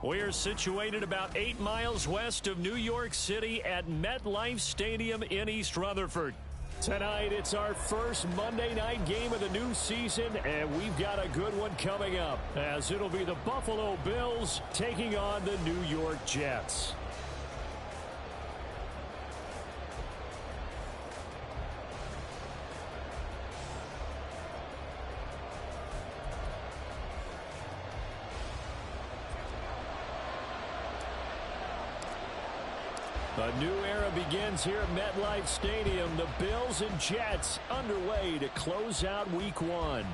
We're situated about 8 miles west of New York City at MetLife Stadium in East Rutherford. Tonight, it's our first Monday night game of the new season, and we've got a good one coming up, as it'll be the Buffalo Bills taking on the New York Jets. A new era begins here at MetLife Stadium. The Bills and Jets underway to close out Week 1.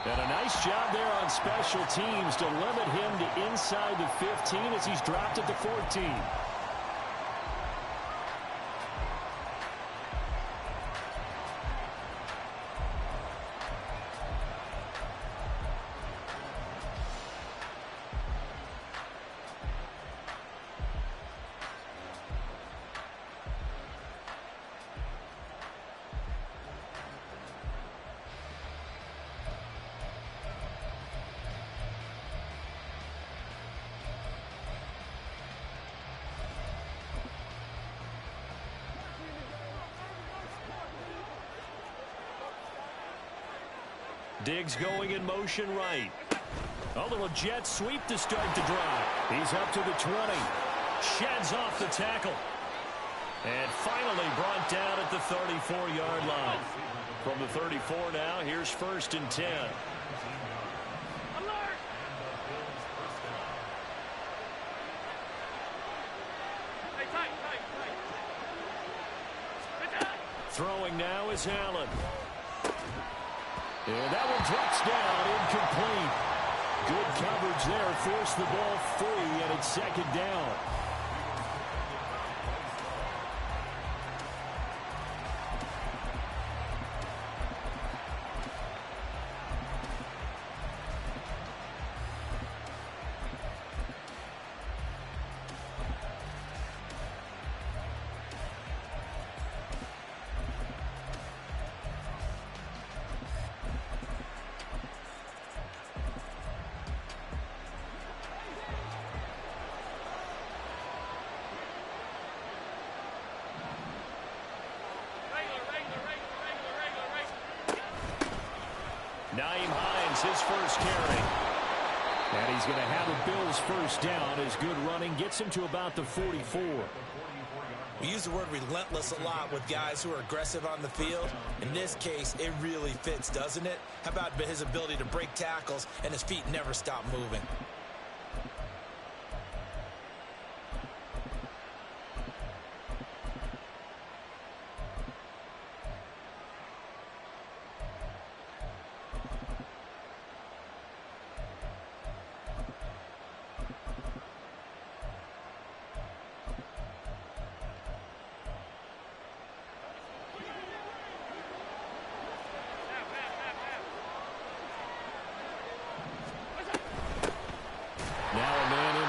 And a nice job there on special teams to limit him to inside the 15 as he's dropped it to 14. Diggs going in motion right. A little jet sweep to start the drive. He's up to the 20. Sheds off the tackle. And finally brought down at the 34-yard line. From the 34 now, here's 1st and 10. Throwing now is Allen. And that one drops down, incomplete. Good coverage there, forced the ball free, and it's 2nd down. His first carry. And he's going to have a Bills first down as good running gets him to about the 44. We use the word relentless a lot with guys who are aggressive on the field. In this case, it really fits, doesn't it? How about his ability to break tackles and his feet never stop moving?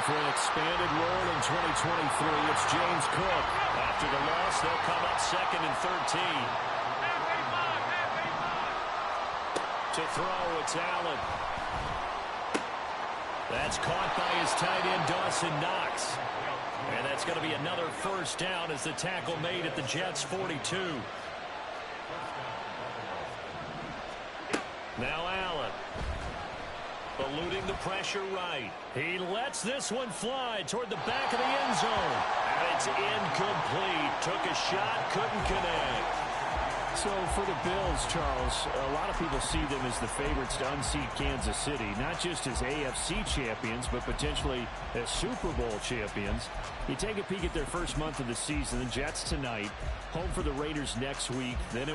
For an expanded role in 2023, it's James Cook. After the loss, they'll come up 2nd and 13. To throw, it's Allen. That's caught by his tight end, Dawson Knox. And that's going to be another first down as the tackle made at the Jets' 42. Now Allen. Eluding the pressure right. He lets this one fly toward the back of the end zone. And it's incomplete. Took a shot, couldn't connect. So for the Bills, Charles, a lot of people see them as the favorites to unseat Kansas City, not just as AFC champions, but potentially as Super Bowl champions. You take a peek at their first month of the season, the Jets tonight, home for the Raiders next week, then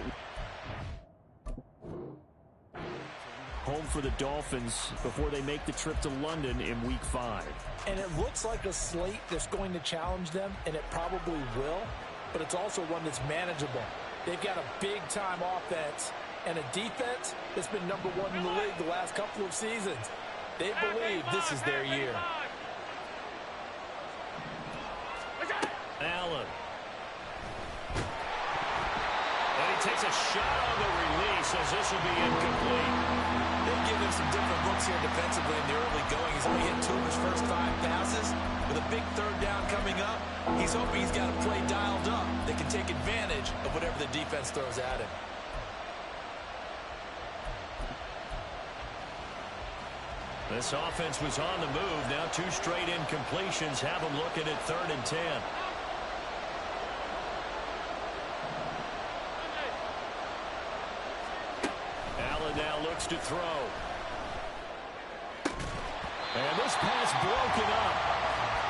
home for the Dolphins before they make the trip to London in Week 5. And it looks like a slate that's going to challenge them, and it probably will, but it's also one that's manageable. They've got a big-time offense and a defense that's been #1 in the league the last couple of seasons. They believe this is their year. Allen. And he takes a shot on the release as this will be incomplete. They've given him some different looks here defensively in the early going. He's only hit 2 of his first 5 passes. With a big third down coming up, he's hoping he's got a play dialed up that can take advantage of whatever the defense throws at him. This offense was on the move. Now 2 straight incompletions have them looking at 3rd and 10. Allen now looks to throw. And this pass broken up.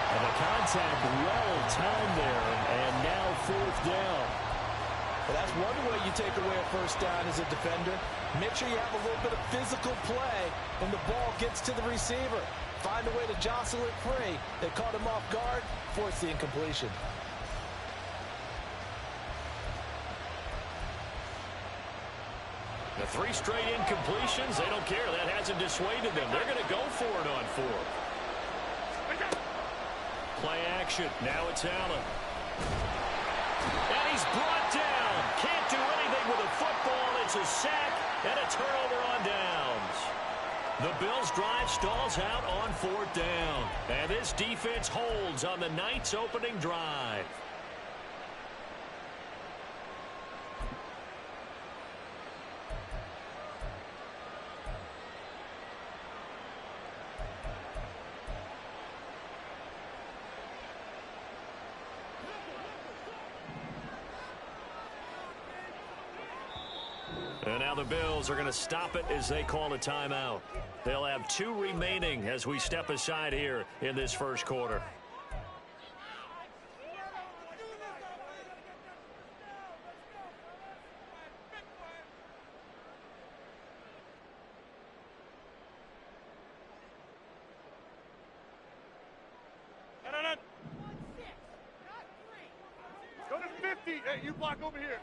And the contact well timed there. And now 4th down. Well, that's one way you take away a first down as a defender. Make sure you have a little bit of physical play when the ball gets to the receiver. Find a way to jostle it free. They caught him off guard, forced the incompletion. The 3 straight incompletions, they don't care. That hasn't dissuaded them. They're going to go for it on 4th. Play action. Now it's Allen. And he's brought down. Can't do anything with a football. It's a sack and a turnover on downs. The Bills' drive stalls out on 4th down. And this defense holds on the Knights' opening drive. And now the Bills are going to stop it as they call a timeout. They'll have 2 remaining as we step aside here in this first quarter. Go to 50. Hey, you block over here.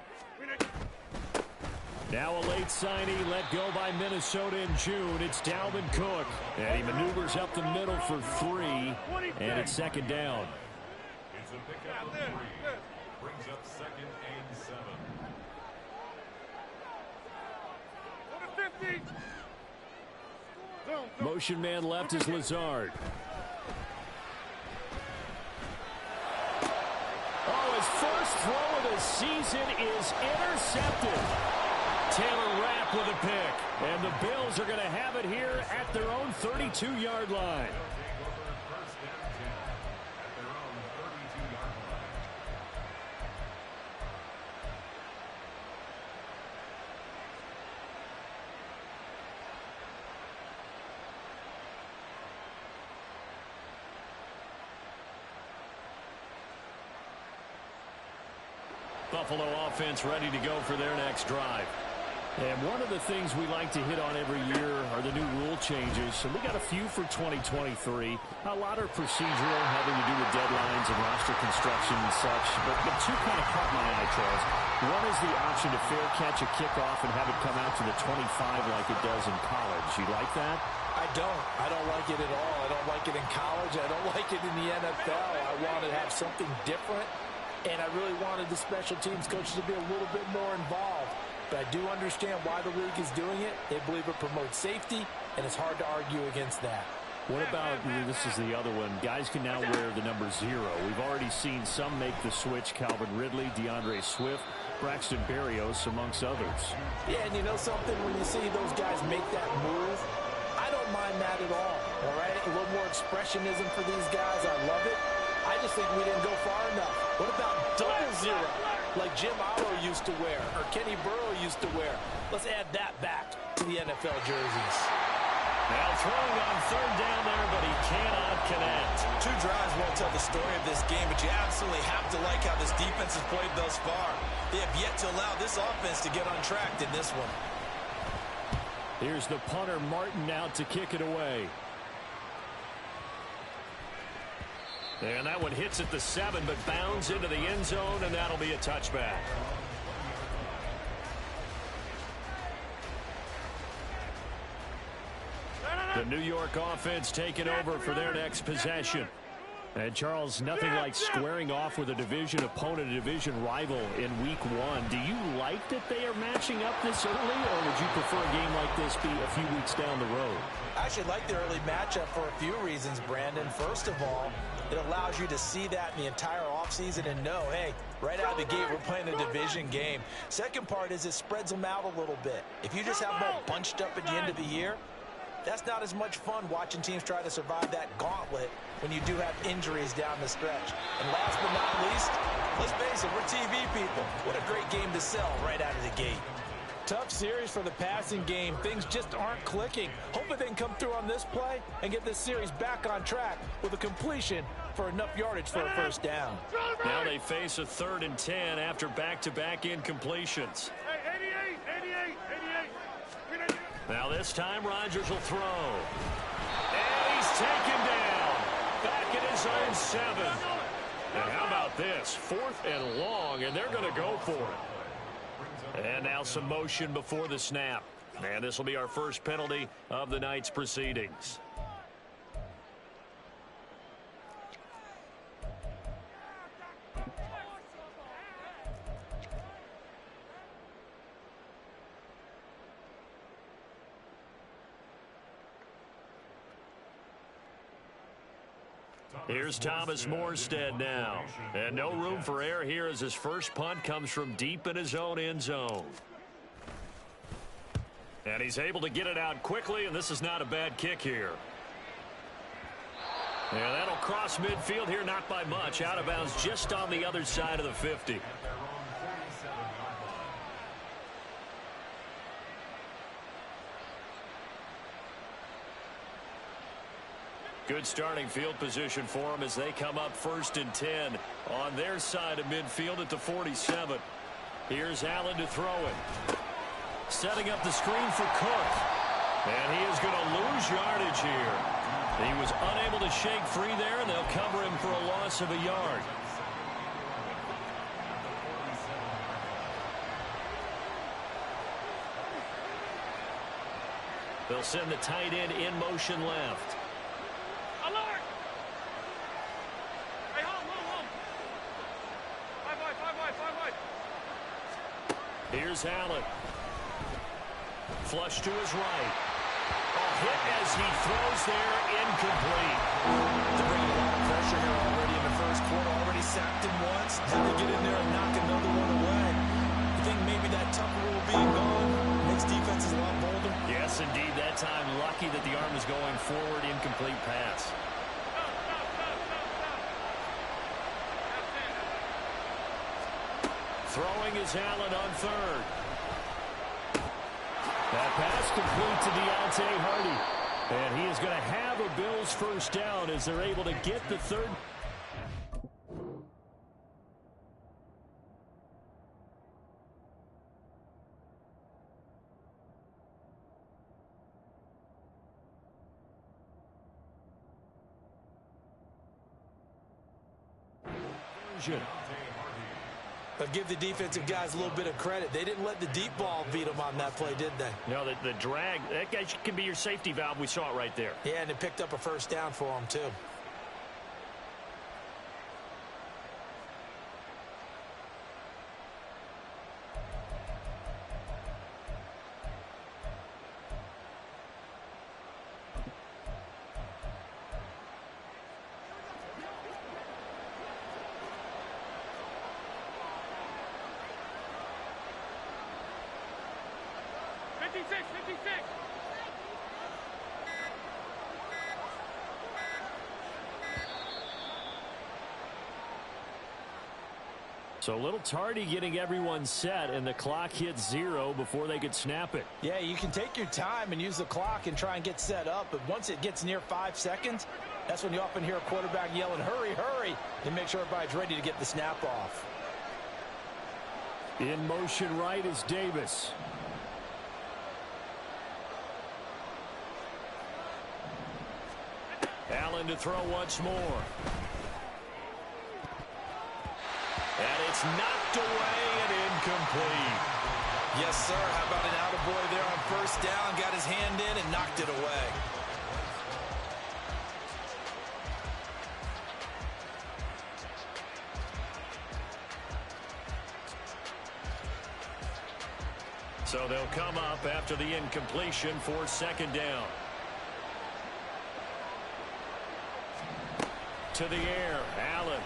Now a late signee let go by Minnesota in June. It's Dalvin Cook. And he maneuvers up the middle for 3. And it's 2nd down. It's a pickup of 3. Brings up 2nd and 7. Go to 50. Motion man left is Lazard. Oh, his first throw of the season is intercepted. Taylor Rapp with a pick. And the Bills are going to have it here at their own 32-yard line. Buffalo offense ready to go for their next drive. And one of the things we like to hit on every year are the new rule changes. And we got a few for 2023. A lot are procedural, having to do with deadlines and roster construction and such. But 2 kind of caught my eye, Charles. One is the option to fair catch a kickoff and have it come out to the 25 like it does in college. You like that? I don't like it at all. I don't like it in college. I don't like it in the NFL. I want to have something different. And I really wanted the special teams coaches to be a little bit more involved. But I do understand why the league is doing it. They believe it promotes safety, and it's hard to argue against that. What about, this is the other one, guys can now wear the number 0. We've already seen some make the switch. Calvin Ridley, DeAndre Swift, Braxton Berrios, amongst others. Yeah, and you know something? When you see those guys make that move, I don't mind that at all right? A little more expressionism for these guys. I love it. I just think we didn't go far enough. What about double 0, like Jim Allo used to wear or Kenny Burrow used to wear? Let's add that back to the NFL jerseys. Now throwing on 3rd down there, but he cannot connect. 2 drives won't tell the story of this game, but you absolutely have to like how this defense has played thus far. They have yet to allow this offense to get untracked in this one. Here's the punter, Martin, out to kick it away. And that one hits at the 7, but bounds into the end zone, and that'll be a touchback. The New York offense taking over for their next possession. And Charles, nothing like squaring off with a division opponent, a division rival in week 1. Do you like that they are matching up this early, or would you prefer a game like this be a few weeks down the road? I actually like the early matchup for a few reasons, Brandon. First of all, it allows you to see that in the entire offseason and know, hey, right out of the gate, we're playing a division game. Second part is it spreads them out a little bit. If you just have them all bunched up at the end of the year, that's not as much fun watching teams try to survive that gauntlet when you do have injuries down the stretch. And last but not least, let's face it, we're TV people. What a great game to sell right out of the gate. Tough series for the passing game. Things just aren't clicking. Hopefully they can come through on this play and get this series back on track with a completion for enough yardage for a first down. Now they face a 3rd and 10 after back-to-back incompletions. Now this time Rodgers will throw. And he's taken down. Back at his own 7. And how about this? 4th and long, and they're going to go for it. And now some motion before the snap. And this will be our first penalty of the night's proceedings. Here's Thomas Morstead now. And no room for error here as his first punt comes from deep in his own end zone. And he's able to get it out quickly, and this is not a bad kick here. Yeah, that'll cross midfield here, not by much. Out of bounds just on the other side of the 50. Good starting field position for them as they come up 1st and 10 on their side of midfield at the 47. Here's Allen to throw it. Setting up the screen for Cook. And he is going to lose yardage here. He was unable to shake free there, and they'll cover him for a loss of a yard. They'll send the tight end in motion left. Here's Allen. Flush to his right. A hit as he throws there, incomplete. They're bringing a lot of pressure here already in the first quarter. Already sacked him once. Now they get in there and knock another one away. I think maybe that tough rule being gone makes defenses a lot bolder. Yes, indeed. That time, lucky that the arm is going forward, incomplete pass. Throwing is Allen on 3rd. That pass complete to Deontay Hardy. And he is going to have a Bills first down as they're able to get the 3rd. But give the defensive guys a little bit of credit. They didn't let the deep ball beat them on that play, did they? No, the drag, that guy can be your safety valve. We saw it right there. Yeah, and it picked up a first down for them, too. So a little tardy getting everyone set, and the clock hits 0 before they could snap it. Yeah, you can take your time and use the clock and try and get set up, but once it gets near 5 seconds, that's when you often hear a quarterback yelling, hurry, hurry, and make sure everybody's ready to get the snap off. In motion right is Davis. Allen to throw once more. And it's knocked away and incomplete. Yes, sir. How about an attaboy there on first down? Got his hand in and knocked it away. So they'll come up after the incompletion for second down. To the air, Allen.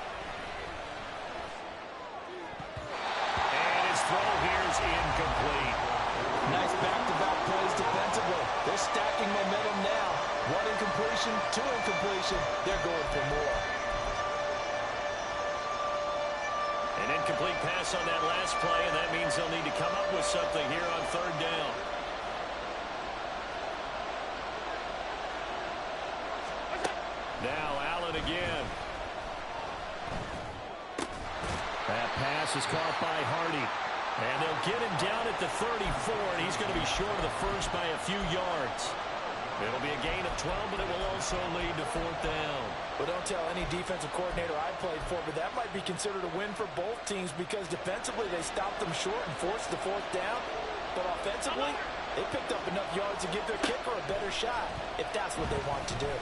And his throw here is incomplete. Nice back-to-back plays defensively. They're stacking momentum now. One incompletion, two incompletion. They're going for more. An incomplete pass on that last play, and that means they'll need to come up with something here on third down. Now Allen again. That pass is caught by Hardy. And they'll get him down at the 34, and he's going to be short of the first by a few yards. It'll be a gain of 12, but it will also lead to fourth down. But don't tell any defensive coordinator I played for, but that might be considered a win for both teams because defensively they stopped them short and forced the fourth down. But offensively, they picked up enough yards to give their kicker a better shot if that's what they want to do.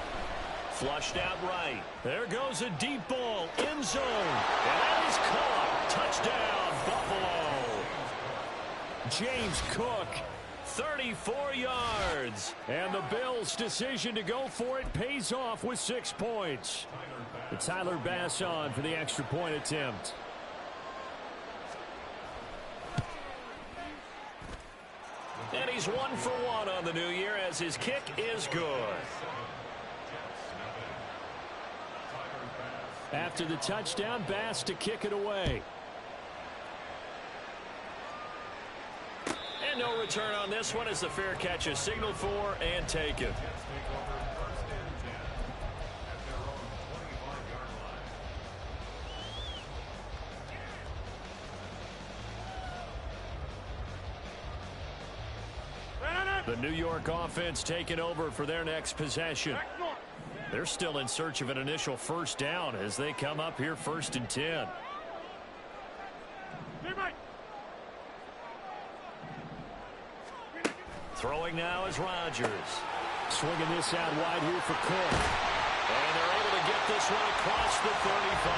Flushed out right. There goes a deep ball. End zone. And that is caught. Touchdown, Buffalo. James Cook, 34 yards. And the Bills' decision to go for it pays off with 6 points. Tyler Bass on for the extra point attempt. And he's 1 for 1 on the new year as his kick is good. After the touchdown, Bass to kick it away. And no return on this one as the fair catch is signaled for and taken. The New York offense taking over for their next possession. They're still in search of an initial first down as they come up here 1st and 10. Throwing now is Rodgers. Swinging this out wide here for Cook. And they're able to get this one across the 35.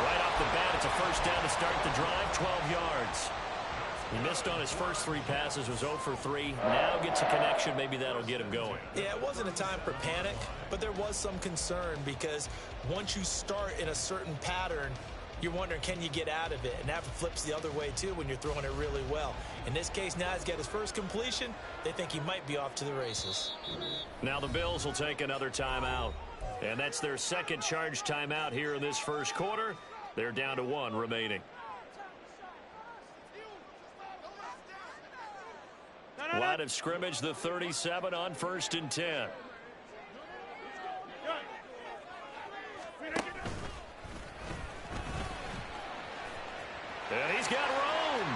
Right off the bat, it's a first down to start the drive, 12 yards. He missed on his first 3 passes, was 0 for 3. Now gets a connection. Maybe that'll get him going. Yeah, it wasn't a time for panic, but there was some concern because once you start in a certain pattern, you're wondering, can you get out of it? And that flips the other way, too, when you're throwing it really well. In this case, now he's got his first completion. They think he might be off to the races. Now the Bills will take another timeout. And that's their second charge timeout here in this first quarter. They're down to 1 remaining. Line of scrimmage, the 37 on 1st and 10. And he's got room.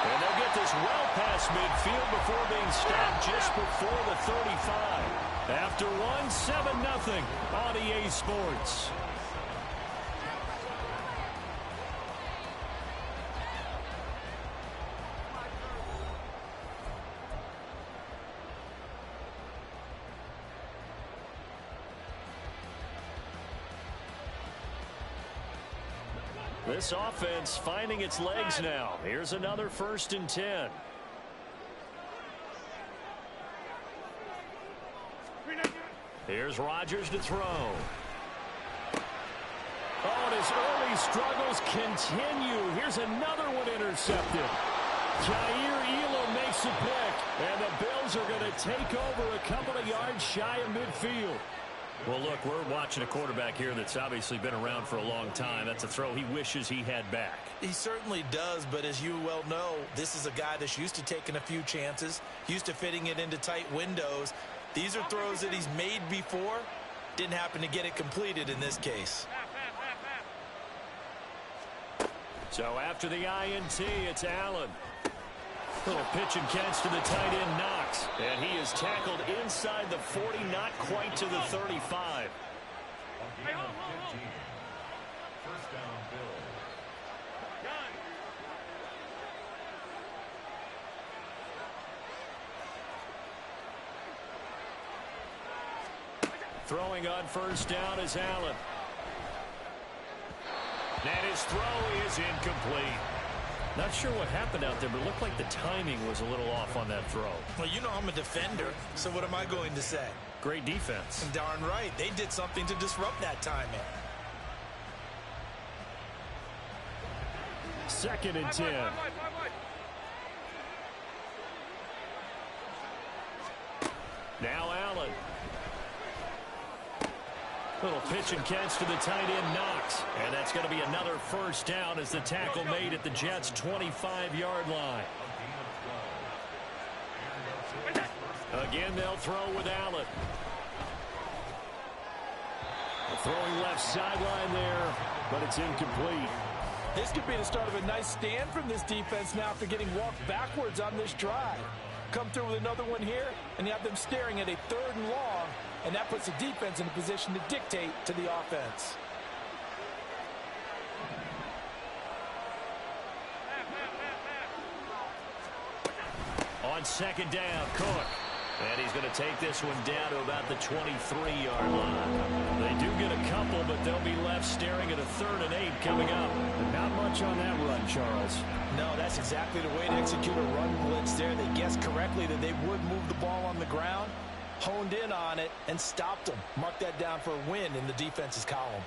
And they'll get this well past midfield before being stopped just before the 35. After 1, 7-0 on EA Sports. This offense finding its legs now. Here's another 1st and 10. Here's Rodgers to throw. Oh, and his early struggles continue. Here's another one intercepted. Jair Elam makes a pick, and the Bills are going to take over a couple of yards shy of midfield. Well, look, we're watching a quarterback here that's obviously been around for a long time. That's a throw he wishes he had back. He certainly does, but as you well know, this is a guy that's used to taking a few chances, used to fitting it into tight windows. These are throws that he's made before. Didn't happen to get it completed in this case. So after the INT, it's Allen. Little pitch and catch to the tight end, Knox. And he is tackled inside the 40, not quite to the 35. First down, Bill. Throwing on first down is Allen. And his throw is incomplete. Not sure what happened out there, but it looked like the timing was a little off on that throw. Well, you know I'm a defender, so what am I going to say? Great defense. Darn right. They did something to disrupt that timing. 2nd and 10. Now Allen. Little pitch and catch to the tight end, Knox. And that's going to be another first down as the tackle made at the Jets' 25-yard line. Again, they'll throw with Allen. Throwing left sideline there, but it's incomplete. This could be the start of a nice stand from this defense now after getting walked backwards on this drive. Come through with another one here, and you have them staring at a 3rd and long, and that puts the defense in a position to dictate to the offense. On 2nd down, Cook. And he's going to take this one down to about the 23-yard line. They do get a couple, but they'll be left staring at a 3rd and 8 coming up. Not much on that run, Charles. No, that's exactly the way to execute a run blitz there. They guessed correctly that they would move the ball on the ground, honed in on it, and stopped them. Mark that down for a win in the defense's column.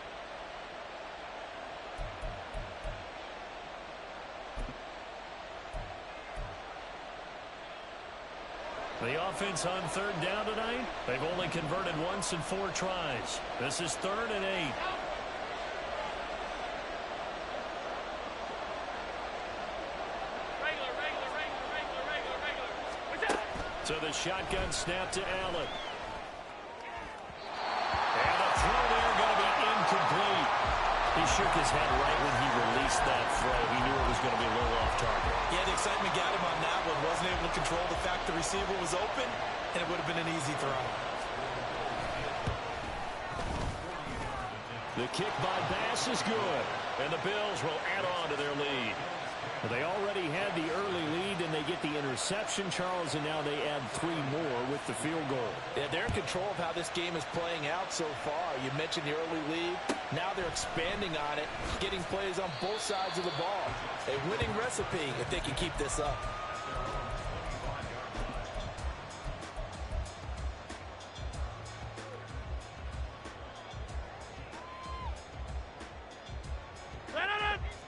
The offense on 3rd down tonight, they've only converted once in 4 tries. This is 3rd and 8. So the shotgun snap to Allen. And a throw there going to be incomplete. He shook his head right when he released that throw. He knew it was going to be a little off target. Yeah, the excitement got him on that one. Wasn't able to control the fact the receiver was open, and it would have been an easy throw. The kick by Bass is good, and the Bills will add on to their lead. Well, they already had the early lead, and they get the interception, Charles, and now they add 3 more with the field goal. Yeah, they're in control of how this game is playing out so far. You mentioned the early lead. Now they're expanding on it, getting plays on both sides of the ball. A winning recipe if they can keep this up.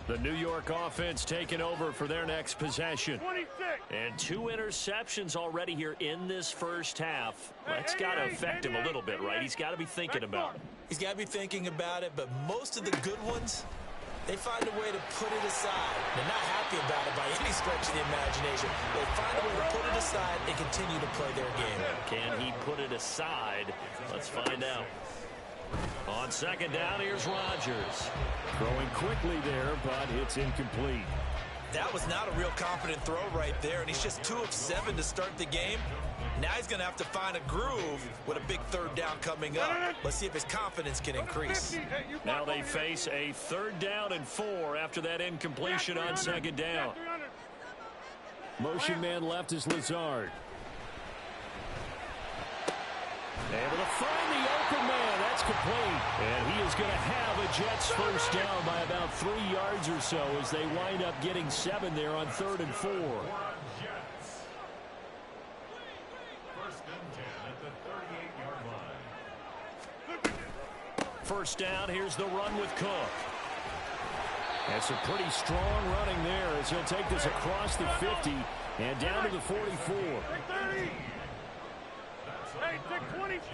The New York offense taking over for their next possession. 26. And 2 interceptions already here in this first half. That's got to affect him a little bit, right? He's got to be thinking about it. He's got to be thinking about it, but most of the good ones, they find a way to put it aside. They're not happy about it by any stretch of the imagination. They find a way to put it aside and continue to play their game. Can he put it aside? Let's find out. On 2nd down, here's Rodgers. Throwing quickly there, but it's incomplete. That was not a real confident throw right there, and he's just 2 of 7 to start the game. Now he's going to have to find a groove with a big 3rd down coming up. Let's see if his confidence can increase. Now they face a 3rd down and 4 after that incompletion on 2nd down. Motion man left is Lazard. Able to find the open man. That's complete. And he is going to have a Jets first down by about 3 yards or so as they wind up getting 7 there on 3rd and 4. Jets. 1st and 10 at the 38-yard line. First down, here's the run with Cook. That's a pretty strong running there as he'll take this across the 50 and down to the 44. 30. Hey, take 26.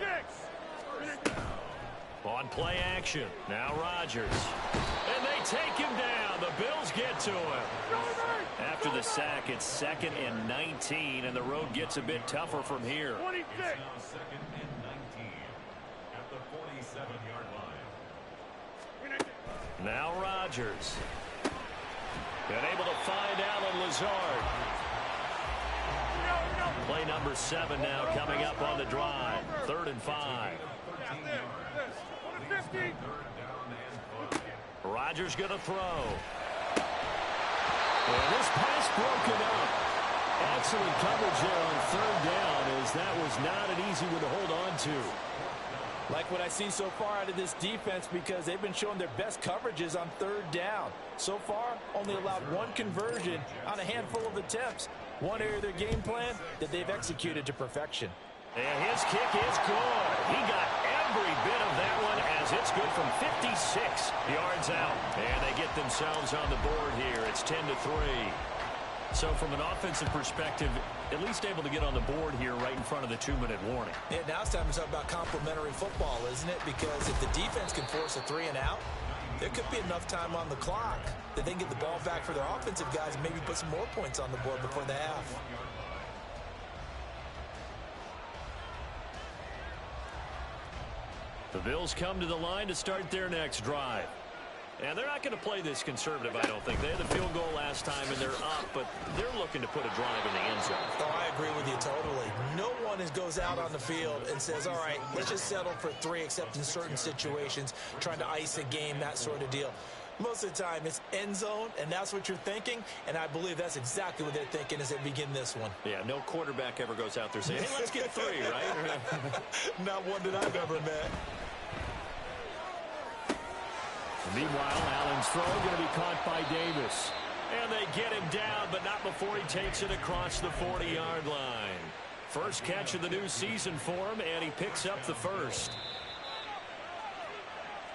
On play action, now Rodgers. And they take him down. The Bills get to him. After the sack, it's 2nd and 19, and the road gets a bit tougher from here. 26. Now 2nd and 19 at the 47-yard line. Now Rodgers. And able to find Allen Lazard. Play number 7 now coming up on the drive. 3rd and 5. Rodgers going to throw. And this pass broken up. Excellent coverage there on 3rd down as that was not an easy one to hold on to. Like what I see so far out of this defense because they've been showing their best coverages on third down. So far, only allowed one conversion on a handful of attempts. One area of their game plan that they've executed to perfection. And his kick is good. He got every bit of that one as it's good from 56 yards out. And they get themselves on the board here. It's 10-3. So from an offensive perspective, at least able to get on the board here right in front of the 2-minute warning. Yeah, now it's time to talk about complementary football, isn't it? Because if the defense can force a 3 and out, there could be enough time on the clock that they can get the ball back for their offensive guys and maybe put some more points on the board before the half. The Bills come to the line to start their next drive. And they're not going to play this conservative, I don't think. They had the field goal last time, and they're up, but they're looking to put a drive in the end zone. Oh, I agree with you totally. No one goes out on the field and says, all right, let's just settle for 3, except in certain situations, trying to ice a game, that sort of deal. Most of the time, it's end zone, and that's what you're thinking, and I believe that's exactly what they're thinking as they begin this one. Yeah, no quarterback ever goes out there saying, hey, let's get 3, right? Not one that I've ever met. Meanwhile, Allen's throw going to be caught by Davis. And they get him down, but not before he takes it across the 40-yard line. First catch of the new season for him, and he picks up the first.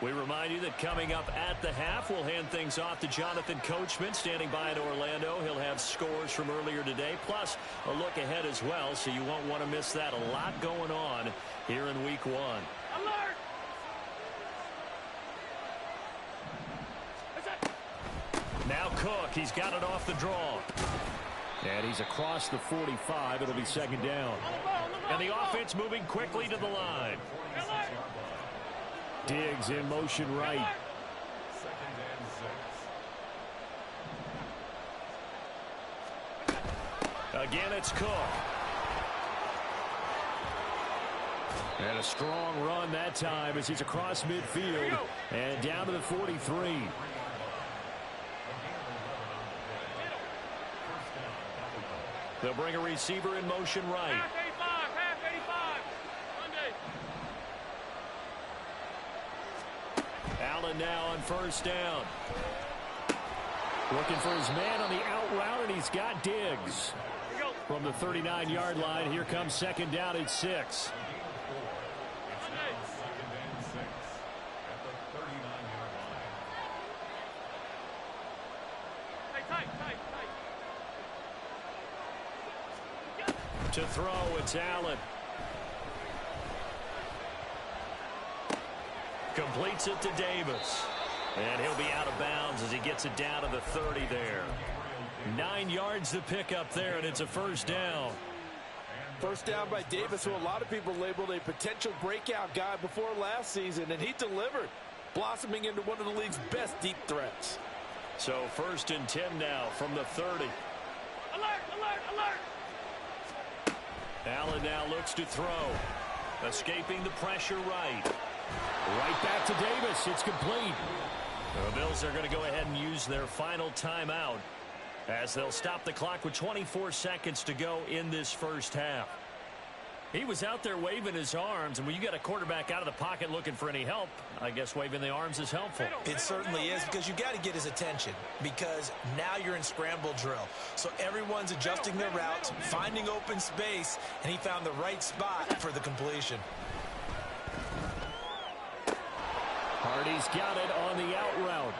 We remind you that coming up at the half, we'll hand things off to Jonathan Coachman, standing by in Orlando. He'll have scores from earlier today, plus a look ahead as well, so you won't want to miss that. A lot going on here in Week 1. Alert! Now Cook, he's got it off the draw. And he's across the 45. It'll be second down. And the offense moving quickly to the line. Diggs in motion right. Again, it's Cook. And a strong run that time as he's across midfield and down to the 43. They'll bring a receiver in motion right. Half 85. Monday. Allen now on first down. Looking for his man on the out route, and he's got Diggs. From the 39-yard line, here comes second down at 6. To throw, it's Allen. Completes it to Davis. And he'll be out of bounds as he gets it down to the 30 there. 9 yards to pick up there, and it's a first down. First down by Davis, who a lot of people labeled a potential breakout guy before last season, and he delivered, blossoming into one of the league's best deep threats. So first and 10 now from the 30. Alert! Allen now looks to throw. Escaping the pressure right. Right back to Davis. It's complete. The Bills are going to go ahead and use their final timeout as they'll stop the clock with 24 seconds to go in this first half. He was out there waving his arms, and when you got a quarterback out of the pocket looking for any help, I guess waving the arms is helpful. It certainly is, because you got to get his attention, because now you're in scramble drill. So everyone's adjusting their routes, finding open space, and he found the right spot for the completion. Hardy's got it on the out route.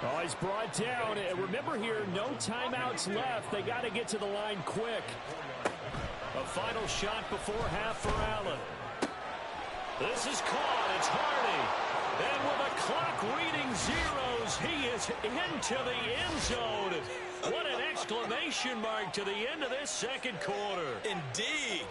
Oh, he's brought down. And remember here, no timeouts left. They got to get to the line quick. A final shot before half for Allen. This is caught. It's Hardy. And with a clock reading zeros, he is into the end zone. What an exclamation mark to the end of this second quarter. Indeed.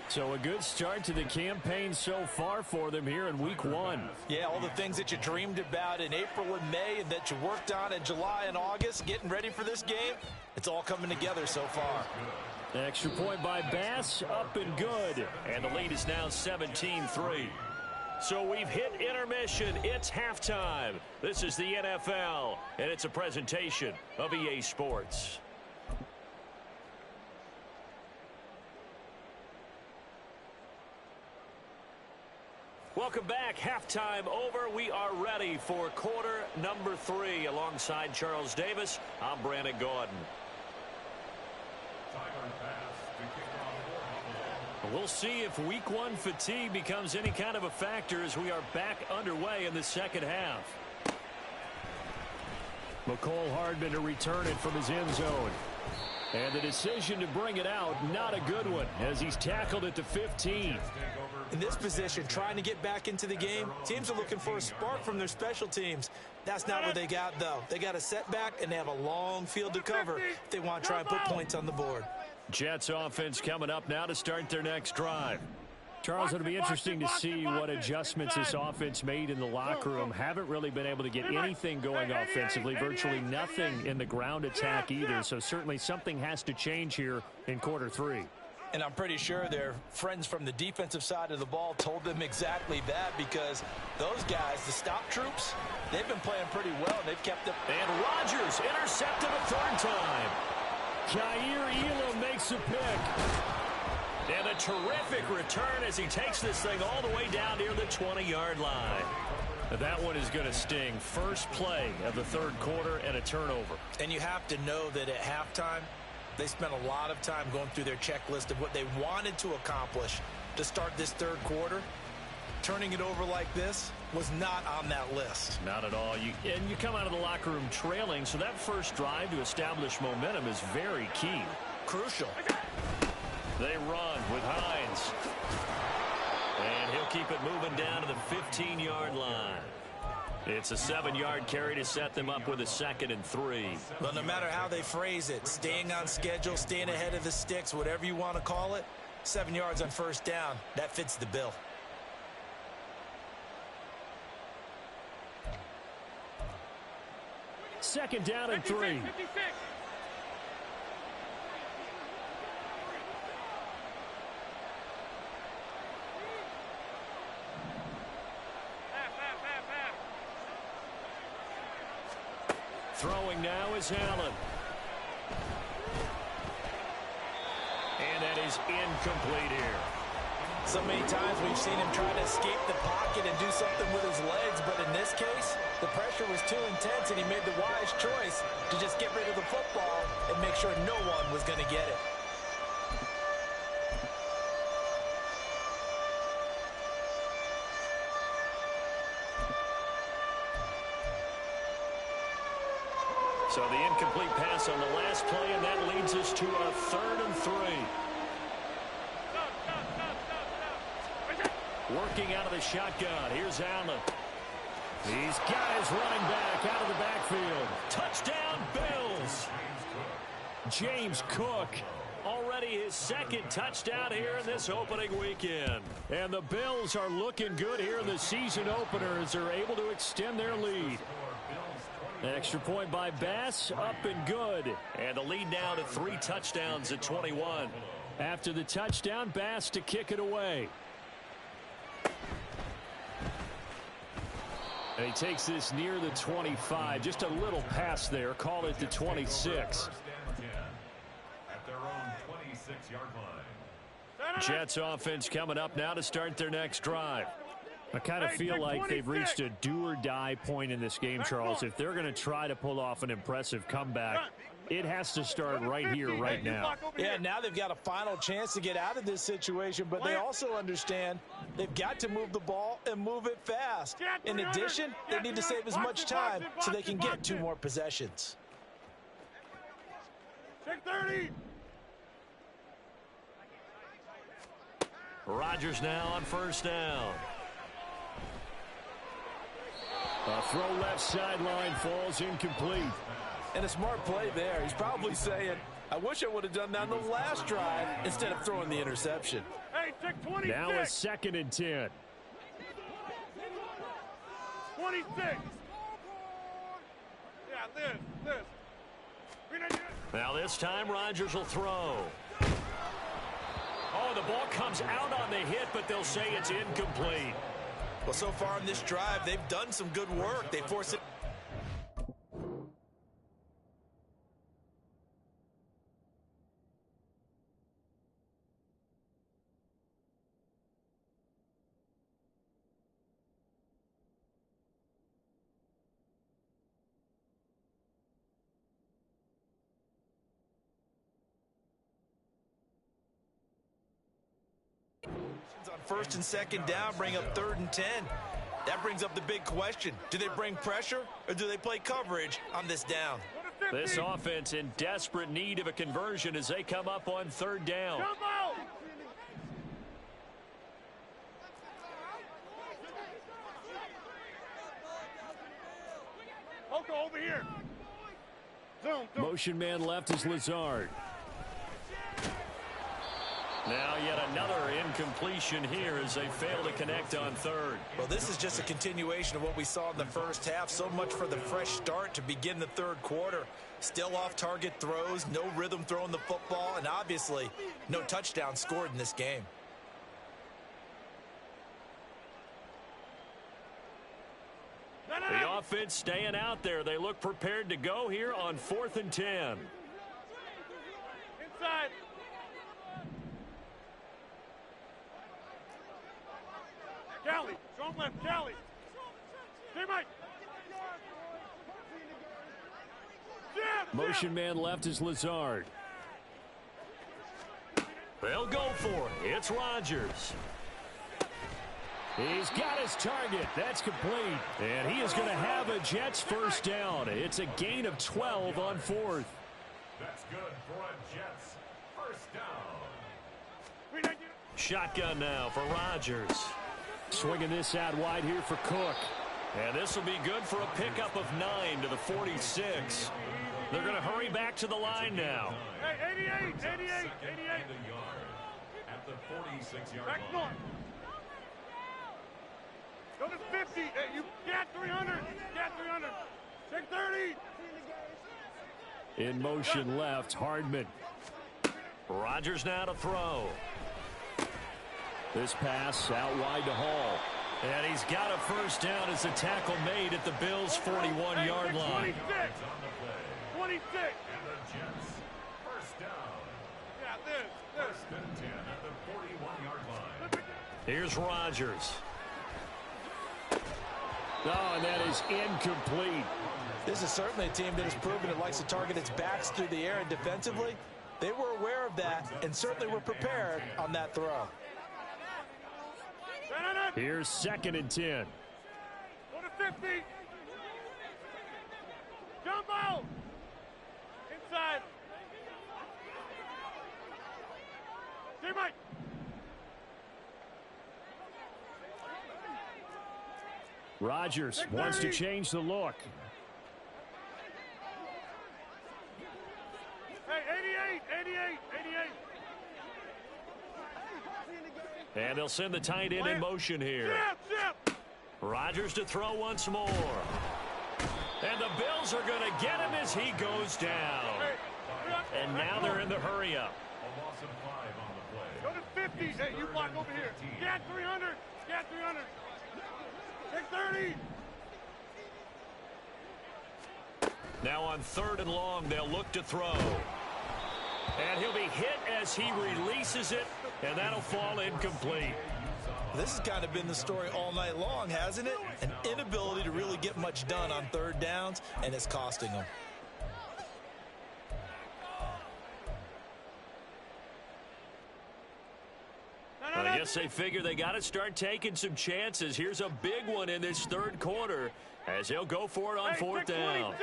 So a good start to the campaign so far for them here in Week 1. Yeah, all the things that you dreamed about in April and May and that you worked on in July and August, getting ready for this game, it's all coming together so far. Extra point by Bass, up and good. And the lead is now 17-3. So we've hit intermission. It's halftime. This is the NFL, and it's a presentation of EA Sports. Welcome back. Halftime over. We are ready for quarter number 3. Alongside Charles Davis, I'm Brandon Gordon. We'll see if week 1 fatigue becomes any kind of a factor as we are back underway in the second half. McCole Hardman to return it from his end zone. And the decision to bring it out, not a good one, as he's tackled at the 15. In this position, trying to get back into the game, teams are looking for a spark from their special teams. That's not what they got, though. They got a setback, and they have a long field to cover if they want to try and put points on the board. Jets offense coming up now to start their next drive. Charles, it'll be interesting to see what adjustments this offense made in the locker room. Haven't really been able to get anything going offensively, virtually nothing in the ground attack either. So certainly something has to change here in quarter 3. And I'm pretty sure their friends from the defensive side of the ball told them exactly that, because those guys, the stop troops, they've been playing pretty well. They've kept them. And Rodgers intercepted a 3rd time. Kaiir Elam makes a pick. And a terrific return as he takes this thing all the way down near the 20-yard line. That one is going to sting. First play of the 3rd quarter and a turnover. And you have to know that at halftime, they spent a lot of time going through their checklist of what they wanted to accomplish to start this 3rd quarter. Turning it over like this was not on that list. Not at all. You come out of the locker room trailing, so that first drive to establish momentum is very key. Crucial. They run with Hines. And he'll keep it moving down to the 15-yard line. It's a 7-yard carry to set them up with a 2nd and 3. Well, no matter how they phrase it, staying on schedule, staying ahead of the sticks, whatever you want to call it, 7 yards on 1st down, that fits the bill. Second down and 3. 56. Throwing now is Allen. And that is incomplete here. So many times we've seen him try to escape the pocket and do something with his legs, but in this case, the pressure was too intense and he made the wise choice to just get rid of the football and make sure no one was going to get it. So the incomplete pass on the last play, and that leads us to a 3rd and 3. Working out of the shotgun. Here's Allen. He's got his running back out of the backfield. Touchdown, Bills. James Cook. Already his 2nd touchdown here in this opening weekend. And the Bills are looking good here in the season opener as they're able to extend their lead. Extra point by Bass, up and good. And the lead now to 3 touchdowns at 21. After the touchdown, Bass to kick it away. And he takes this near the 25. Just a little pass there. Call it the 26. At their own 26-yard line. Jets offense coming up now to start their next drive. I kind of feel like they've reached a do-or-die point in this game, Charles. If they're going to try to pull off an impressive comeback, it has to start right here, right now. Yeah, now they've got a final chance to get out of this situation, but they also understand they've got to move the ball and move it fast. In addition, they need to save as much time so they can get 2 more possessions. Check 30. Rodgers now on 1st down. A throw left sideline falls incomplete. And a smart play there. He's probably saying, I wish I would have done that on the last drive instead of throwing the interception. Hey, check 26. Now a 2nd and 10. 26. Yeah, Liz. Now this time Rodgers will throw. Oh, the ball comes out on the hit, but they'll say it's incomplete. Well, so far in this drive, they've done some good work. They force it. first and second down, bring up 3rd and 10. That brings up the big question. Do they bring pressure or do they play coverage on this down? This offense in desperate need of a conversion as they come up on 3rd down. Jump out! Okay, over here. Zoom. Motion man left is Lazard. Now yet another incompletion here as they fail to connect on 3rd. Well, this is just a continuation of what we saw in the first half. So much for the fresh start to begin the 3rd quarter. Still off-target throws, no rhythm throwing the football, and obviously no touchdown scored in this game. The offense staying out there. They look prepared to go here on 4th and 10. Inside. Callie, strong left, Callie. Teammate. Motion man left is Lazard. They'll go for it. It's Rodgers. He's got his target. That's complete. And he is going to have a Jets first down. It's a gain of 12 on 4th. That's good for a Jets first down. Shotgun now for Rodgers. Swinging this out wide here for Cook. And this will be good for a pickup of 9 to the 46. They're going to hurry back to the line now. Hey, 88. At the 46-yard Back line. north. Go to 50. Hey, you got 300. Got 300. Take 30. In motion left, Hardman. Rodgers now to throw. This pass out wide to Hall. And he's got a first down as the tackle made at the Bills' 41-yard line. 26. And the Jets first down. Yeah, this. First and 10 at the 41-yard line. Here's Rodgers. Oh, and that is incomplete. This is certainly a team that has proven it likes to target its backs through the air, and defensively, they were aware of that and certainly were prepared on that throw. Here's 2nd and 10. Go to 50. Jump out. Inside. Teammate. Rodgers wants to change the look. Hey, 88. And they'll send the tight end in motion here. Rodgers to throw once more. And the Bills are going to get him as he goes down. And now they're in the hurry-up. A loss of 5 on the play. Go to 50. Hey, you block over here. Got 300. Got 300. Take 30. Now on 3rd and long, they'll look to throw. And he'll be hit as he releases it, and that'll fall incomplete. This has kind of been the story all night long, hasn't it? An inability to really get much done on 3rd downs, and it's costing them. I guess they figure they got to start taking some chances. Here's a big one in this 3rd quarter as he'll go for it on 4th down.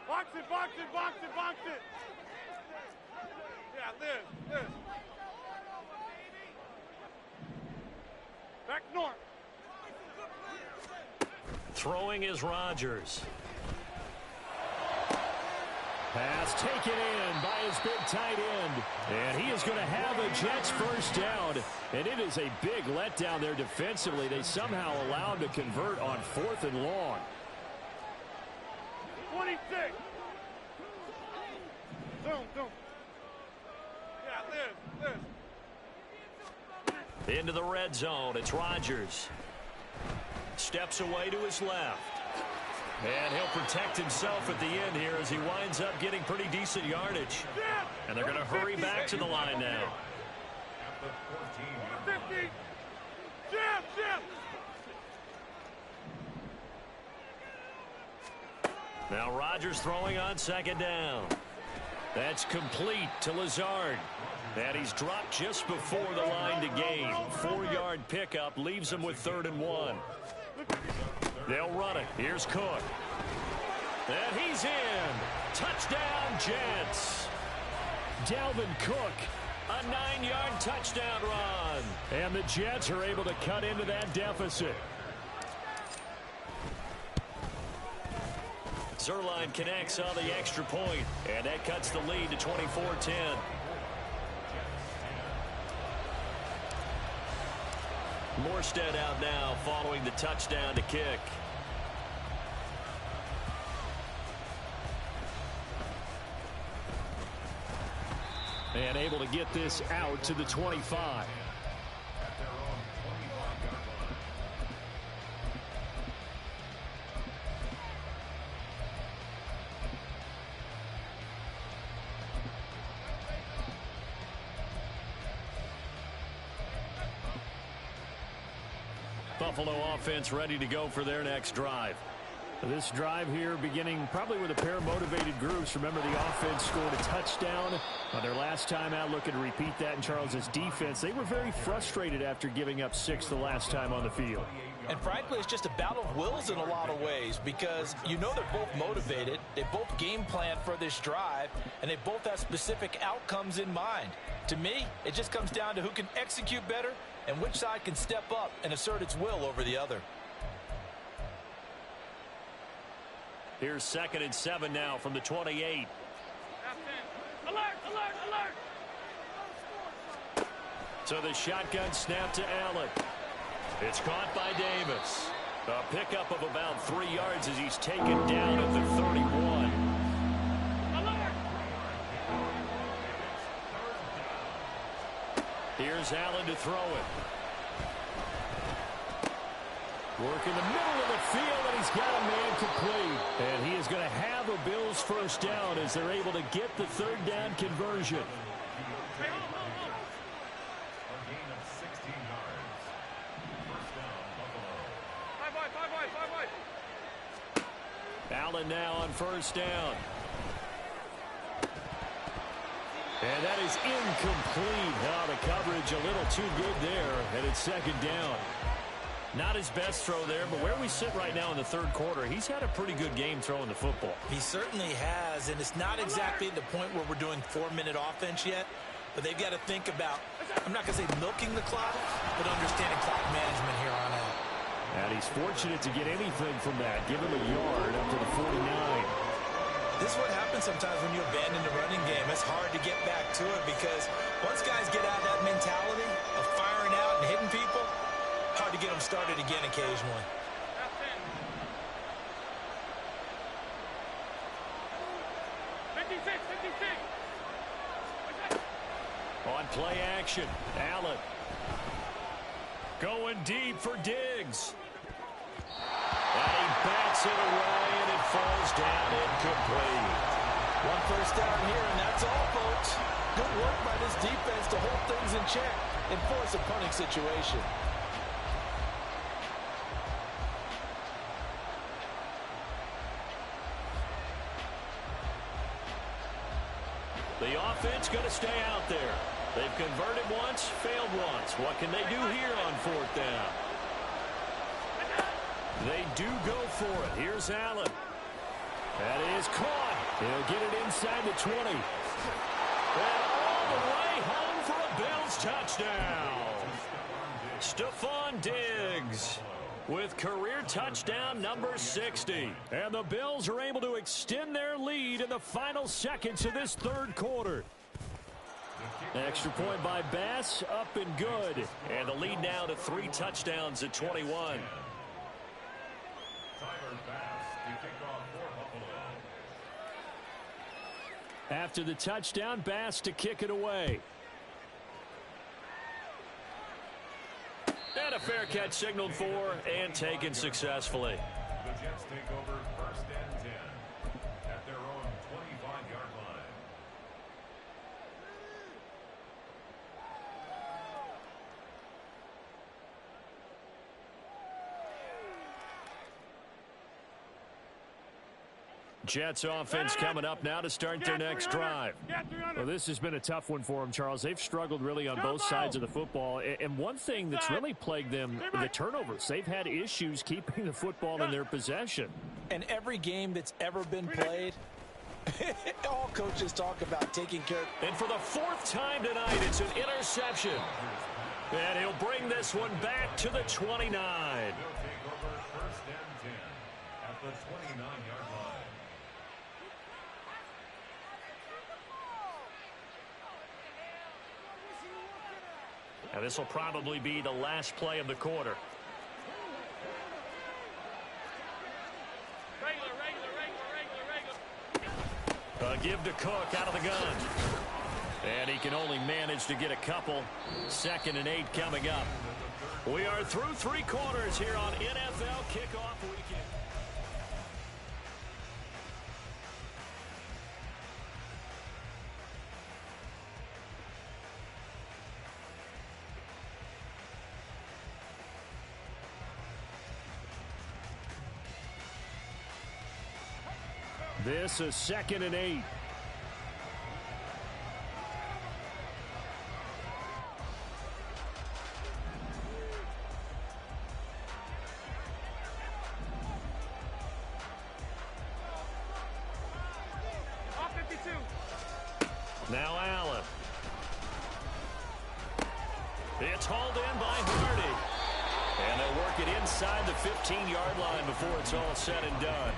Box it. Yeah, this. Back north. Throwing is Rodgers. Pass taken in by his big tight end. And he is going to have a Jets first down. And it is a big letdown there defensively. They somehow allowed him to convert on 4th and long. 26. Zoom. Yeah, this. Into the red zone. It's Rodgers. Steps away to his left. And he'll protect himself at the end here as he winds up getting pretty decent yardage. And they're going to hurry back to the line now. At the 14-yard line. 50. Jam. Now Rodgers throwing on 2nd down. That's complete to Lazard. And he's dropped just before the line to gain. 4-yard pickup leaves him with 3rd and 1. They'll run it. Here's Cook. And he's in. Touchdown, Jets. Dalvin Cook, a 9-yard touchdown run. And the Jets are able to cut into that deficit. Zerline connects on the extra point, and that cuts the lead to 24-10. Morstead out now following the touchdown to kick. And able to get this out to the 25. Buffalo offense ready to go for their next drive. This drive here beginning probably with a pair of motivated groups. Remember, the offense scored a touchdown on their last time out. Looking to repeat that in Charles's defense. They were very frustrated after giving up 6 the last time on the field. And frankly, it's just a battle of wills in a lot of ways, because you know they're both motivated. They both game plan for this drive, and they both have specific outcomes in mind. To me, it just comes down to who can execute better and which side can step up and assert its will over the other. Here's 2nd and 7 now from the 28. Alert, alert, alert. So the shotgun snap to Allen. It's caught by Davis. A pickup of about 3 yards as he's taken down at the 31. Alert. Here's Allen to throw it. Work in the middle of the field, and he's got a man complete. And he is going to have a Bills first down as they're able to get the 3rd down conversion. A gain of 16 yards. First down, Buffalo. 5 wide. Allen now on 1st down. And that is incomplete. Now the coverage a little too good there, and it's 2nd down. Not his best throw there, but where we sit right now in the 3rd quarter, he's had a pretty good game throwing the football. He certainly has, and it's not exactly at the point where we're doing 4-minute offense yet, but they've got to think about, I'm not going to say milking the clock, but understanding clock management here on out. And he's fortunate to get anything from that. Give him a yard up to the 49. This is what happens sometimes when you abandon the running game. It's hard to get back to it because once guys get out of that mentality of firing out and hitting people, hard to get them started again occasionally. 56, 56. On play action, Allen. Going deep for Diggs. And he bats it away, and it falls down incomplete. 1 first down here, and that's all, folks. Good work by this defense to hold things in check and force a punting situation. The offense going to stay out there. They've converted once, failed once. What can they do here on 4th down? They do go for it. Here's Allen. That is caught. He'll get it inside the 20. And all the way home for a Bills touchdown. Stephon Diggs with career touchdown number 60. And the Bills are able to extend their lead in the final seconds of this 3rd quarter. Extra point by Bass, up and good. And the lead now to 3 touchdowns at 21. Tyler Bass to kick off for Buffalo. After the touchdown, Bass to kick it away. And a fair catch signaled for and taken successfully. The Jets take over 1st and 10 at their own 25-yard line. Jets offense coming up now to start their next drive. Well, this has been a tough one for them, Charles. They've struggled really on both sides of the football. And one thing that's really plagued them, the turnovers. They've had issues keeping the football in their possession. And every game that's ever been played, all coaches talk about taking care of. And for the fourth time tonight, it's an interception. And he'll bring this one back to the 29. He'll take over first and 10 at the 29-yard line. Now this will probably be the last play of the quarter. Give to Cook out of the gun. And he can only manage to get a couple. 2nd and 8 coming up. We are through 3 quarters here on NFL Kickoff Weekend. This is 2nd and 8. Now Allen. It's hauled in by Hardy. And they'll work it inside the 15-yard line before it's all said and done.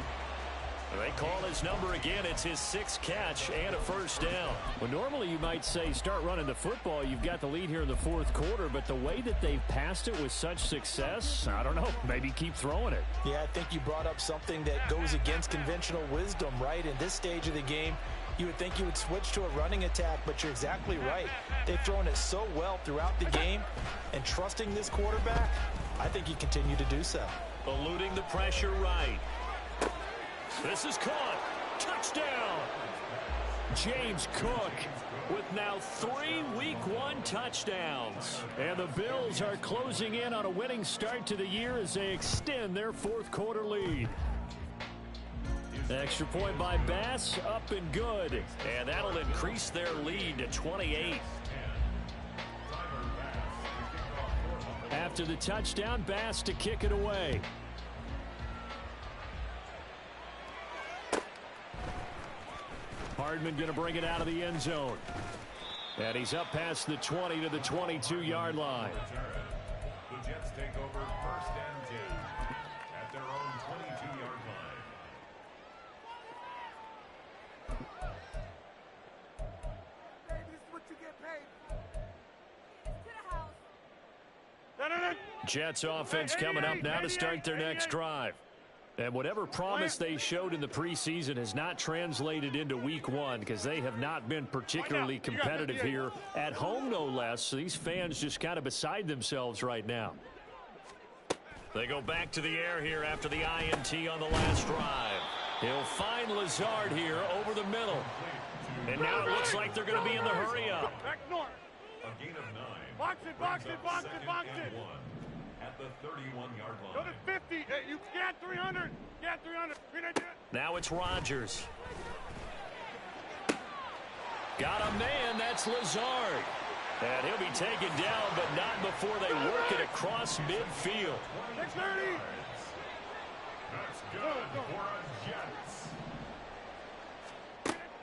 They call his number again. It's his 6th catch and a first down. Well, normally you might say start running the football. You've got the lead here in the 4th quarter, but the way that they've passed it with such success, I don't know, maybe keep throwing it. Yeah, I think you brought up something that goes against conventional wisdom, right? In this stage of the game, you would think you would switch to a running attack, but you're exactly right. They've thrown it so well throughout the game, and trusting this quarterback, I think you continue to do so. Eluding the pressure right. This is caught. Touchdown. James Cook with now 3 Week 1 touchdowns. And the Bills are closing in on a winning start to the year as they extend their 4th quarter lead. Extra point by Bass, up and good. And that'll increase their lead to 28. After the touchdown, Bass to kick it away. Hardman going to bring it out of the end zone. And he's up past the 20 to the 22-yard line. The Jets take over first and 10 at their own 22-yard line. Hey, this is what you get paid. Jets offense coming up now to start their next drive. And whatever promise they showed in the preseason has not translated into Week 1 because they have not been particularly competitive here at home, no less. So these fans just kind of beside themselves right now. They go back to the air here after the INT on the last drive. He'll find Lazard here over the middle. And now it looks like they're going to be in the hurry up. Back north. A gain of 9. Box it, box it, box it, box it. At the 31-yard line. Go to 50. Hey, you got 300. Got 300. Now it's Rodgers. Got a man. That's Lazard. And he'll be taken down, but not before they work it across midfield. 630. That's good for a Jets.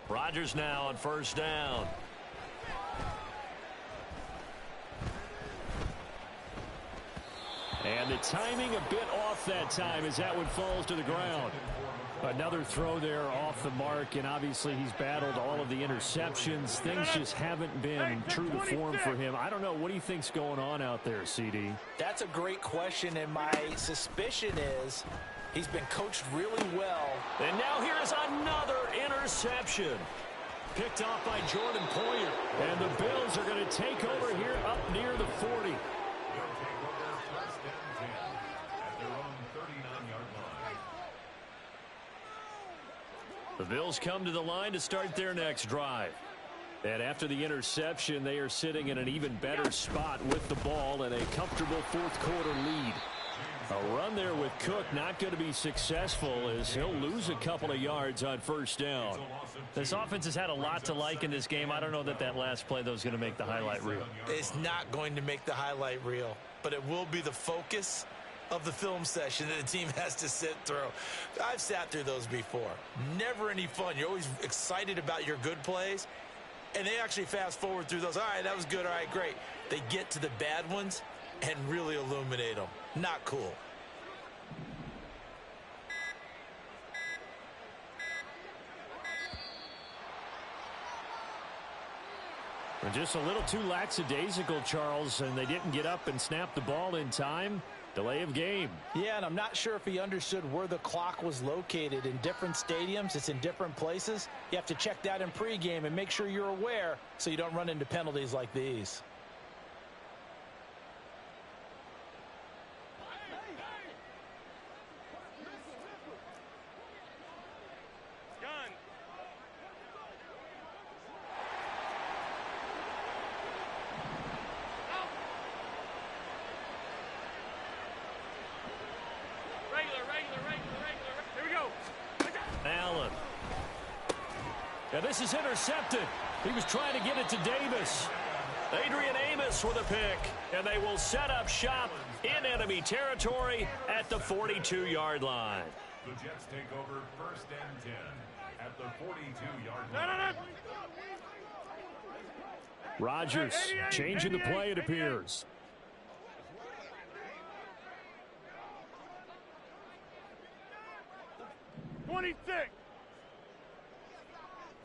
Rodgers now on first down. And the timing a bit off that time as that one falls to the ground. Another throw there off the mark, and obviously he's battled all of the interceptions. Things just haven't been true to form for him. I don't know. What do you think's going on out there, CD? That's a great question, and my suspicion is he's been coached really well. And now here is another interception. Picked off by Jordan Poyer. And the Bills are going to take over here up near the 40. The Bills come to the line to start their next drive. And after the interception, they are sitting in an even better spot with the ball and a comfortable 4th quarter lead. A run there with Cook not going to be successful as he'll lose a couple of yards on first down. This offense has had a lot to like in this game. I don't know that that last play, though, is going to make the highlight reel. It's not going to make the highlight reel, but it will be the focus of the film session that the team has to sit through. I've sat through those before. Never any fun. You're always excited about your good plays, and they actually fast forward through those. All right, that was good. All right, great. They get to the bad ones and really illuminate them. Not cool. And just a little too lackadaisical, Charles, and they didn't get up and snap the ball in time. Delay of game. Yeah, and I'm not sure if he understood where the clock was located. In different stadiums, it's in different places. You have to check that in pregame and make sure you're aware so you don't run into penalties like these. Allen. Now this is intercepted. He was trying to get it to Davis. Adrian Amos with a pick. And they will set up shop in enemy territory at the 42-yard line. The Jets take over 1st and 10 at the 42-yard line. Rodgers changing the play, it appears.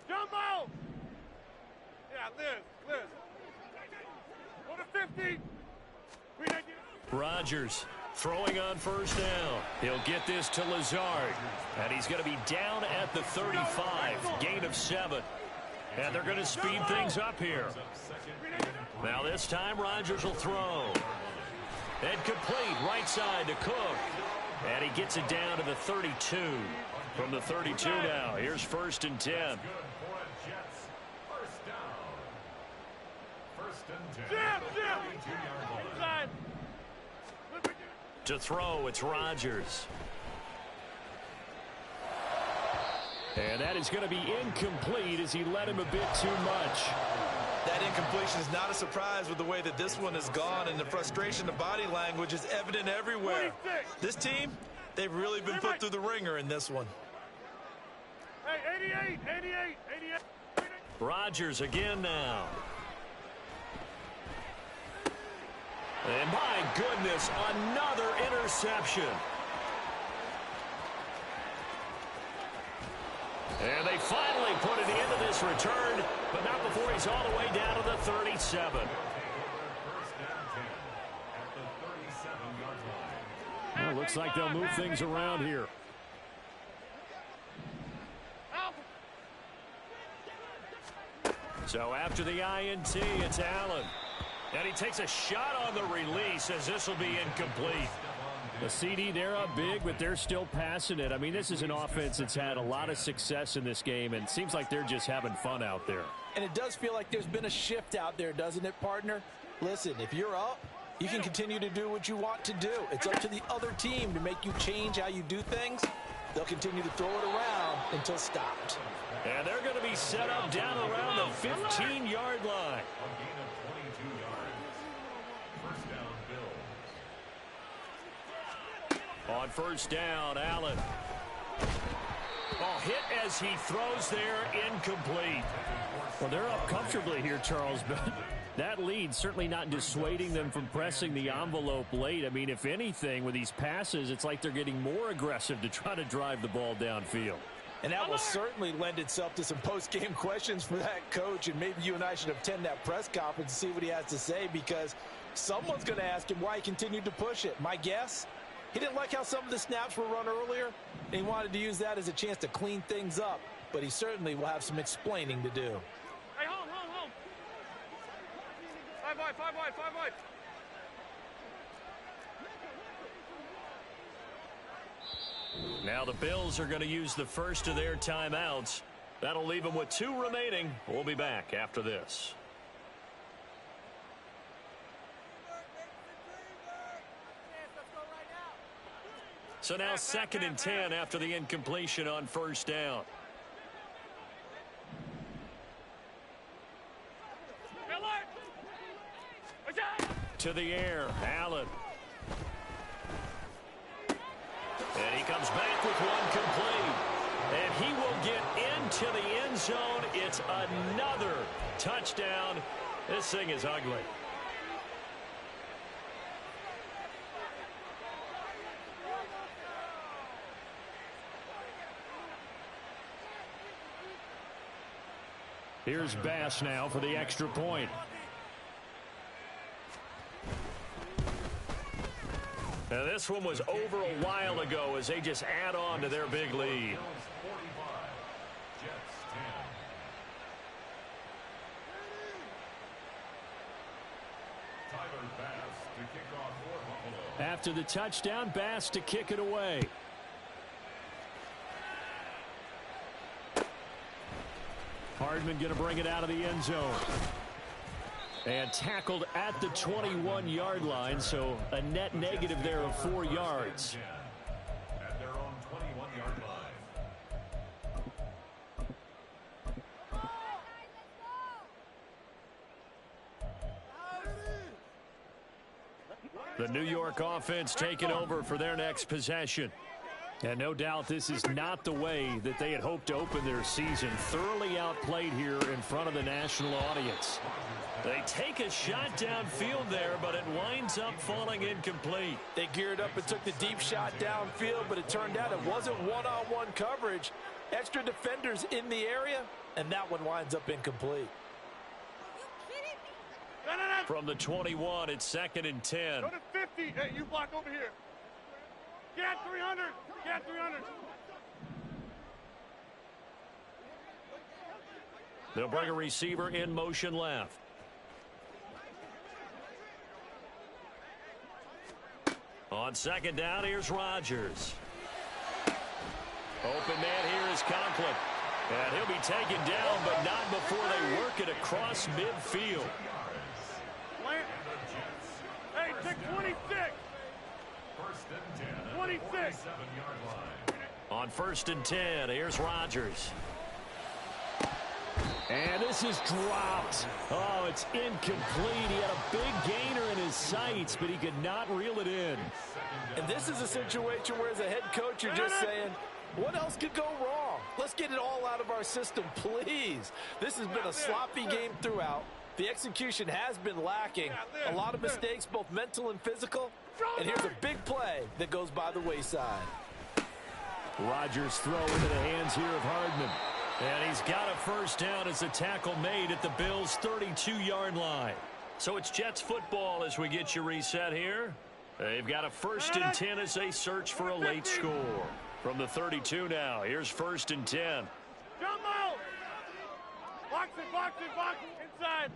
Jumbo! Yeah, Liz. Go to 50. Rodgers throwing on first down. He'll get this to Lazard. And he's going to be down at the 35. Gain of 7. And they're going to speed things up here. Now this time Rodgers will throw. And complete right side to Cook. And he gets it down to the 32. From the 32 now. Here's 1st and 10. To throw, it's Rodgers. And that is going to be incomplete as he led him a bit too much. That incompletion is not a surprise with the way that this one has gone, and the frustration, the body language is evident everywhere. This team, they've really been put through the ringer in this one. Hey, 88. Rodgers again now. And my goodness, another interception. And they finally put an end to this return, but not before he's all the way down to the 37. Well, looks like they'll move things around here. So after the INT, it's Allen. And he takes a shot on the release as this will be incomplete. The CD, they're up big, but they're still passing it. I mean, this is an offense that's had a lot of success in this game, and it seems like they're just having fun out there. And it does feel like there's been a shift out there, doesn't it, partner? Listen, if you're up, you can continue to do what you want to do. It's up to the other team to make you change how you do things. They'll continue to throw it around until stopped. And they're going to be set up down around the 15-yard line. On first down, Allen. Oh, hit as he throws there, incomplete. Well, they're up comfortably here, Charles, but that lead certainly not dissuading them from pressing the envelope late. I mean, if anything, with these passes, it's like they're getting more aggressive to try to drive the ball downfield. And that will certainly lend itself to some post-game questions for that coach, and maybe you and I should attend that press conference and see what he has to say, because someone's going to ask him why he continued to push it. My guess? He didn't like how some of the snaps were run earlier, and he wanted to use that as a chance to clean things up. But he certainly will have some explaining to do. Hey, hold. 5 wide. Now the Bills are going to use the first of their timeouts. That'll leave them with 2 remaining. We'll be back after this. So now 2nd and 10 after the incompletion on first down. To the air, Allen. And he comes back with one complete. And he will get into the end zone. It's another touchdown. This thing is ugly. Here's Bass now for the extra point. Now this one was over a while ago as they just add on to their big lead. After the touchdown, Bass to kick it away. Hardman going to bring it out of the end zone. And tackled at the 21-yard line, so a net negative there of 4 yards. At their own 21-yard line. The New York offense taking over for their next possession. And no doubt this is not the way that they had hoped to open their season. Thoroughly outplayed here in front of the national audience. They take a shot downfield there, but it winds up falling incomplete. They geared up and took the deep shot downfield, but it turned out it wasn't one-on-one coverage. Extra defenders in the area, and that one winds up incomplete. From the 21, it's 2nd and 10. Go to 50. Hey, you block over here. Get 300. Get 300. They'll bring a receiver in motion left. On 2nd down, here's Rodgers. Open man here is Conklin. And he'll be taken down, but not before they work it across midfield. Hey, take 26. 26. On 1st and 10, here's Rodgers. And this is dropped. Oh, it's incomplete. He had a big gainer in his sights, but he could not reel it in. And this is a situation where as a head coach, you're just saying, what else could go wrong? Let's get it all out of our system, please. This has been a sloppy game throughout. The execution has been lacking. A lot of mistakes, both mental and physical. And here's a big play that goes by the wayside. Rodgers throw into the hands here of Hardman. And he's got a first down as a tackle made at the Bills' 32-yard line. So it's Jets football as we get you reset here. They've got a 1st and 10 as they search for a late score. From the 32 now, here's 1st and 10. Jump out! Box it, box it, box it, inside.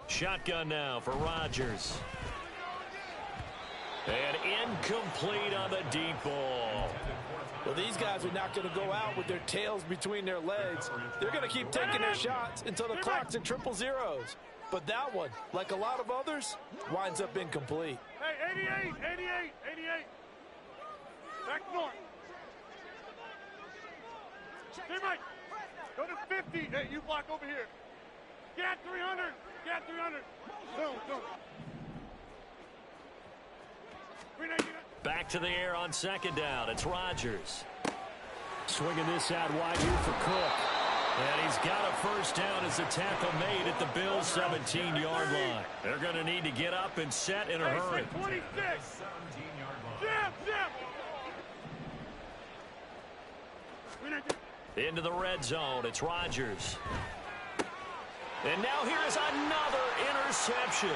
Shotgun now for Rodgers. And incomplete on the deep ball. Well, these guys are not going to go out with their tails between their legs. They're going to keep taking their shots until the clock's at triple zeros. But that one, like a lot of others, winds up incomplete. Hey, 88, 88, 88. Back north. Hey, Mike, go to 50. Hey, you block over here. Get 300. Get 300. Boom. Back to the air on 2nd down. It's Rodgers. Swinging this out wide here for Cook. And he's got a first down as the tackle made at the Bills' 17-yard line. They're going to need to get up and set in a hurry. 26. 17-yard line. Into the red zone. It's Rodgers. And now here's another interception.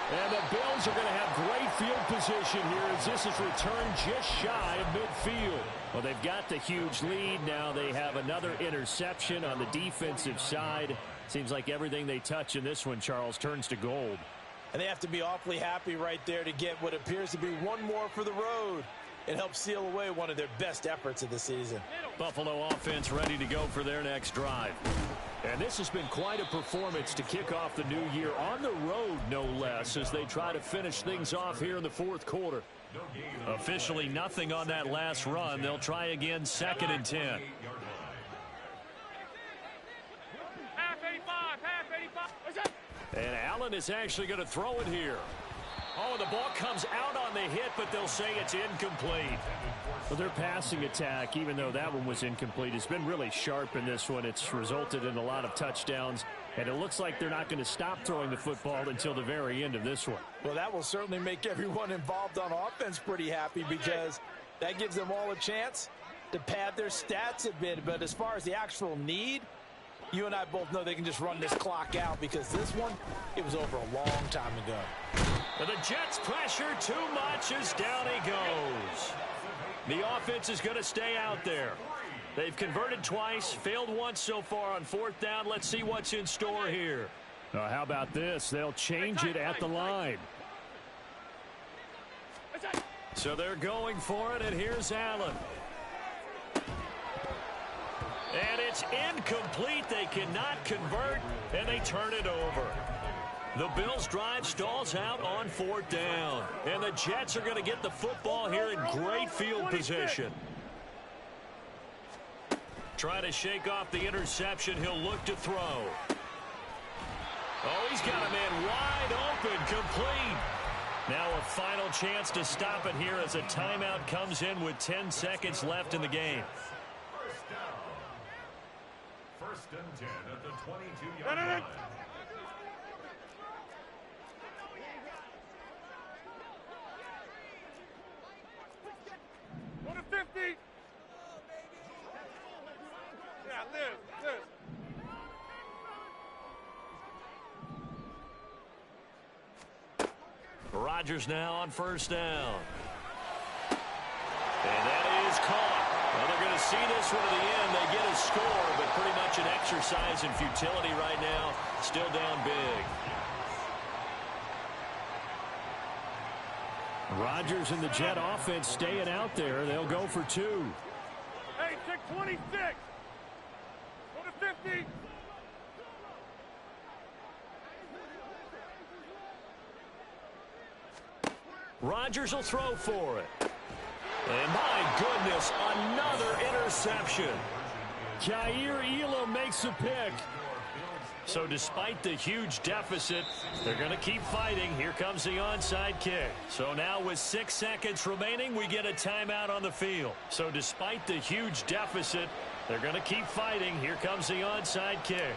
And the Bills are going to have great field position here as this is returned just shy of midfield. Well, they've got the huge lead. Now they have another interception on the defensive side. Seems like everything they touch in this one, Charles, turns to gold. And they have to be awfully happy right there to get what appears to be one more for the road. It helps seal away one of their best efforts of the season. Buffalo offense ready to go for their next drive. And this has been quite a performance to kick off the new year on the road, no less, as they try to finish things off here in the fourth quarter. Officially nothing on that last run. They'll try again, 2nd and 10. Half 85, half 85. And Allen is actually going to throw it here. Oh, the ball comes out on the hit, but they'll say it's incomplete. Well, their passing attack, even though that one was incomplete, has been really sharp in this one. It's resulted in a lot of touchdowns, and it looks like they're not going to stop throwing the football until the very end of this one. Well, that will certainly make everyone involved on offense pretty happy, because that gives them all a chance to pad their stats a bit. But as far as the actual need, you and I both know they can just run this clock out, because this one, it was over a long time ago. And the Jets pressure too much as down he goes. The offense is going to stay out there. They've converted twice, failed once so far on 4th down. Let's see what's in store here. How about this? They'll change it at the line. So they're going for it, and here's Allen. And it's incomplete. They cannot convert, and they turn it over. The Bills' drive stalls out on 4th down. And the Jets are going to get the football here in great field position. Trying to shake off the interception. He'll look to throw. Oh, he's got a man wide open, complete. Now a final chance to stop it here as a timeout comes in with 10 seconds left in the game. First and 10 at the 22-yard line. Go to 50. Yeah, Liz. Rodgers now on 1st down. And that is caught. Well, they're going to see this one to the end. They get a score, but pretty much an exercise in futility right now. Still down big. Rodgers and the Jet offense staying out there. They'll go for 2. Hey, check 26. Go to 50. Rodgers will throw for it. And my goodness, another interception. Jair Elam makes a pick. So despite the huge deficit, they're going to keep fighting. Here comes the onside kick. So now with 6 seconds remaining, we get a timeout on the field. So despite the huge deficit, they're going to keep fighting. Here comes the onside kick.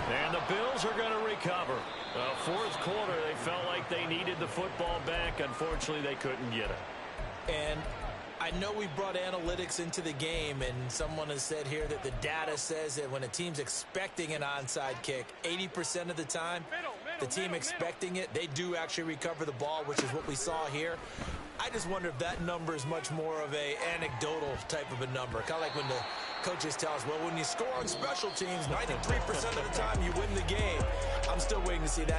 And the Bills are going to recover. Fourth quarter, they felt like they needed the football back. Unfortunately, they couldn't get it. And I know we brought analytics into the game, and someone has said here that the data says that when a team's expecting an onside kick, 80% of the time, the team expecting it, they do actually recover the ball, which is what we saw here. I just wonder if that number is much more of a anecdotal type of a number. Kind of like when the coaches tell us, well, when you score on special teams, 93% of the time you win the game. I'm still waiting to see that